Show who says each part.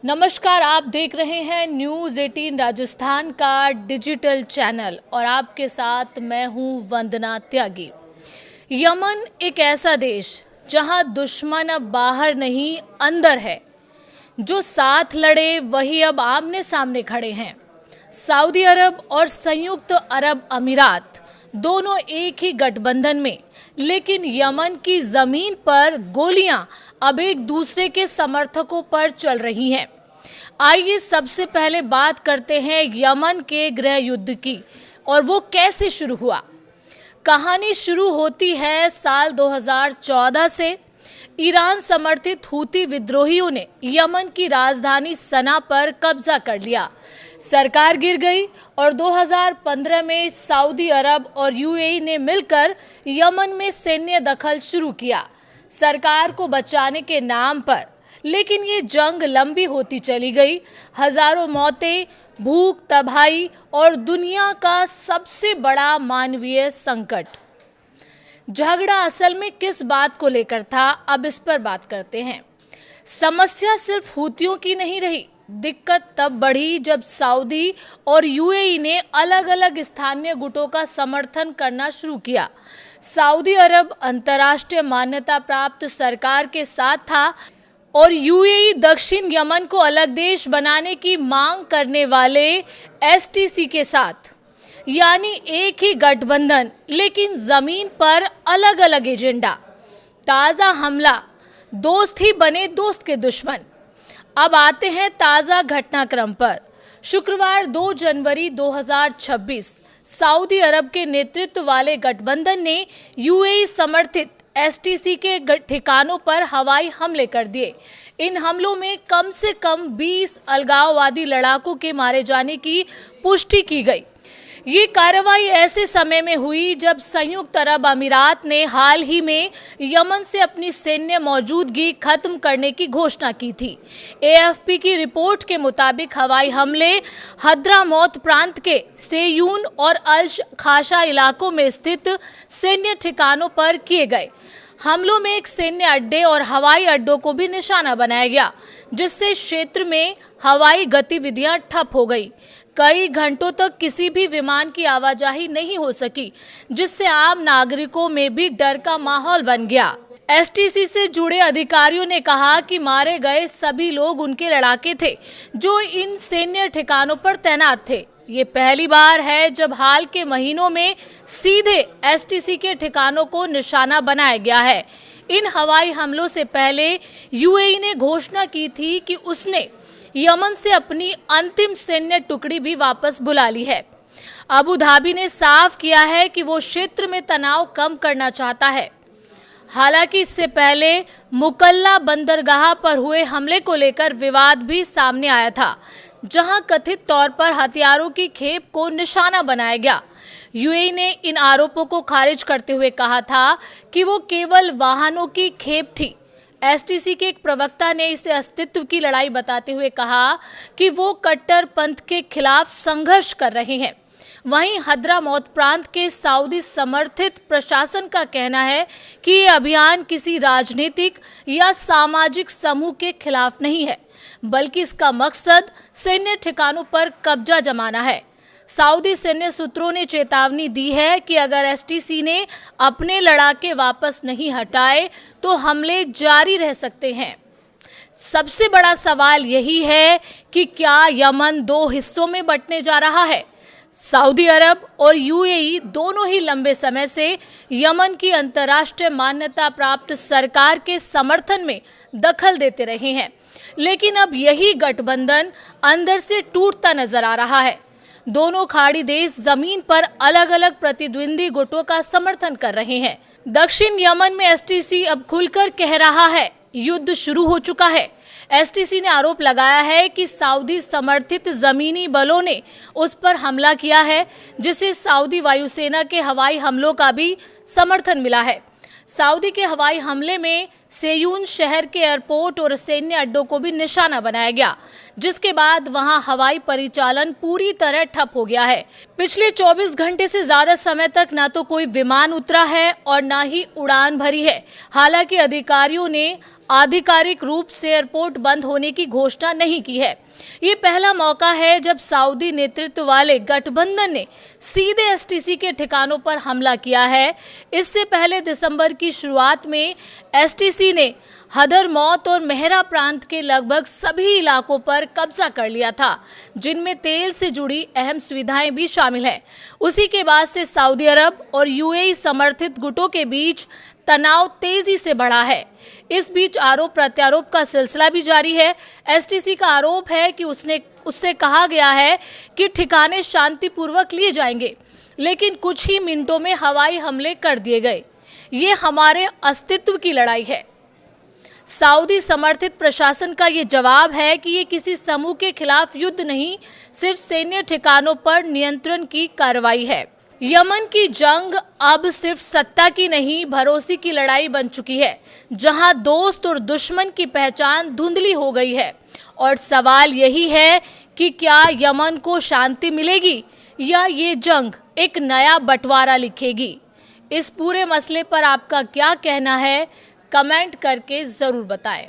Speaker 1: नमस्कार, आप देख रहे हैं न्यूज़ 18 राजस्थान का डिजिटल चैनल और आपके साथ मैं हूं वंदना त्यागी। यमन एक ऐसा देश जहां दुश्मन अब बाहर नहीं अंदर है। जो साथ लड़े वही अब आमने सामने खड़े हैं। सऊदी अरब और संयुक्त अरब अमीरात दोनों एक ही गठबंधन में, लेकिन यमन की जमीन पर गोलियां अब एक दूसरे के समर्थकों पर चल रही हैं। आइए सबसे पहले बात करते हैं यमन के गृह युद्ध की और वो कैसे शुरू हुआ। कहानी शुरू होती है साल 2014 से। ईरान समर्थित हूती विद्रोहियों ने यमन की राजधानी सना पर कब्जा कर लिया। सरकार गिर गई और 2015 में सऊदी अरब और यूएई ने मिलकर यमन में सैन्य दखल शुरू किया सरकार को बचाने के नाम पर। लेकिन ये जंग लंबी होती चली गई। हजारों मौतें, भूख, तबाही और दुनिया का सबसे बड़ा मानवीय संकट। झगड़ा असल में किस बात को लेकर था, अब इस पर बात करते हैं। समस्या सिर्फ हूतियों की नहीं रही। दिक्कत तब बढ़ी जब सऊदी और यूएई ने अलग अलग स्थानीय गुटों का समर्थन करना शुरू किया। सऊदी अरब अंतर्राष्ट्रीय मान्यता प्राप्त सरकार के साथ था और यूएई दक्षिण यमन को अलग देश बनाने की मांग करने वाले एसटीसी के साथ, यानी एक ही गठबंधन लेकिन जमीन पर अलग अलग एजेंडा। ताजा हमला, दोस्त ही बने दोस्त के दुश्मन। अब आते हैं ताजा घटनाक्रम पर। शुक्रवार 2 जनवरी 2026 सऊदी अरब के नेतृत्व वाले गठबंधन ने यूएई समर्थित एसटीसी के ठिकानों पर हवाई हमले कर दिए। इन हमलों में कम से कम 20 अलगाववादी लड़ाकों के मारे जाने की पुष्टि की गई। ये कार्रवाई ऐसे समय में हुई जब संयुक्त अरब अमीरात ने हाल ही में यमन से अपनी सैन्य मौजूदगी खत्म करने की घोषणा की थी। एएफपी की रिपोर्ट के मुताबिक हवाई हमले हद्रामौत प्रांत के सेयून और अल खाशा इलाकों में स्थित सैन्य ठिकानों पर किए गए। हमलों में एक सैन्य अड्डे और हवाई अड्डों को भी निशाना बनाया गया, जिससे क्षेत्र में हवाई गतिविधियां ठप हो गई। कई घंटों तक किसी भी विमान की आवाजाही नहीं हो सकी, जिससे आम नागरिकों में भी डर का माहौल बन गया। एसटीसी से जुड़े अधिकारियों ने कहा कि मारे गए सभी लोग उनके लड़ाके थे जो इन सैन्य ठिकानों पर तैनात थे। ये पहली बार है जब हाल के महीनों में सीधे एसटीसी के ठिकानों को निशाना बनाया गया है। इन हवाई हमलों से पहले यूएई ने घोषणा की थी कि उसने यमन से अपनी अंतिम सैन्य टुकड़ी भी वापस बुला ली है। अबू धाबी ने साफ किया है कि वो क्षेत्र में तनाव कम करना चाहता है। हालांकि इससे पहले मुकल्ला बंदरगाह पर हुए हमले को लेकर विवाद भी सामने आया था, जहां कथित तौर पर हथियारों की खेप को निशाना बनाया गया। यूएई ने इन आरोपों को खारिज करते हुए कहा था कि वो केवल वाहनों की खेप थी। एसटीसी के एक प्रवक्ता ने इसे अस्तित्व की लड़ाई बताते हुए कहा कि वो कट्टरपंथ के खिलाफ संघर्ष कर रहे हैं। वहीं हद्रामौत प्रांत के सऊदी समर्थित प्रशासन का कहना है कि ये अभियान किसी राजनीतिक या सामाजिक समूह के खिलाफ नहीं है, बल्कि इसका मकसद सैन्य ठिकानों पर कब्जा जमाना है। सऊदी सैन्य सूत्रों ने चेतावनी दी है कि अगर एसटीसी ने अपने लड़ाके वापस नहीं हटाए तो हमले जारी रह सकते हैं। सबसे बड़ा सवाल यही है कि क्या यमन 2 हिस्सों में बंटने जा रहा है। सऊदी अरब और यूएई दोनों ही लंबे समय से यमन की अंतर्राष्ट्रीय मान्यता प्राप्त सरकार के समर्थन में दखल देते रहे हैं, लेकिन अब यही गठबंधन अंदर से टूटता नजर आ रहा है। दोनों खाड़ी देश जमीन पर अलग अलग प्रतिद्वंदी गुटों का समर्थन कर रहे हैं। दक्षिण यमन में एसटीसी अब खुलकर कह रहा है युद्ध शुरू हो चुका है। एसटीसी ने आरोप लगाया है कि सऊदी समर्थित जमीनी बलों ने उस पर हमला किया है, जिसे सऊदी वायुसेना के हवाई हमलों का भी समर्थन मिला है। सऊदी के हवाई हमले में सेयून शहर के एयरपोर्ट और सैन्य अड्डों को भी निशाना बनाया गया, जिसके बाद वहां हवाई परिचालन पूरी तरह ठप हो गया है। पिछले 24 घंटे से ज्यादा समय तक ना तो कोई विमान उतरा है और ना ही उड़ान भरी है। हालांकि अधिकारियों ने आधिकारिक रूप से एयरपोर्ट बंद होने की घोषणा नहीं की है। ये पहला मौका है जब सऊदी नेतृत्व वाले गठबंधन ने सीधे एसटीसी के ठिकानों पर हमला किया है। इससे पहले दिसंबर की शुरुआत में एसटीसी ने हदरमौत और मेहरा प्रांत के लगभग सभी इलाकों पर कब्जा कर लिया था, जिनमें तेल से जुड़ी अहम सुविधाएं भी शामिल हैं। उसी के बाद से सऊदी अरब और यूएई समर्थित गुटों के बीच तनाव तेजी से बढ़ा है। इस बीच आरोप प्रत्यारोप का सिलसिला भी जारी है। एसटीसी का आरोप है कि उससे कहा गया है कि ठिकाने शांतिपूर्वक लिए जाएंगे, लेकिन कुछ ही मिनटों में हवाई हमले कर दिए गए। ये हमारे अस्तित्व की लड़ाई है। सऊदी समर्थित प्रशासन का ये जवाब है कि ये किसी समूह के खिलाफ युद्ध नहीं, सिर्फ सैन्य ठिकानों पर नियंत्रण की कार्रवाई है। यमन की जंग अब सिर्फ सत्ता की नहीं, भरोसे की लड़ाई बन चुकी है, जहां दोस्त और दुश्मन की पहचान धुंधली हो गई है। और सवाल यही है कि क्या यमन को शांति मिलेगी या ये जंग एक नया बंटवारा लिखेगी। इस पूरे मसले पर आपका क्या कहना है, कमेंट करके जरूर बताएं।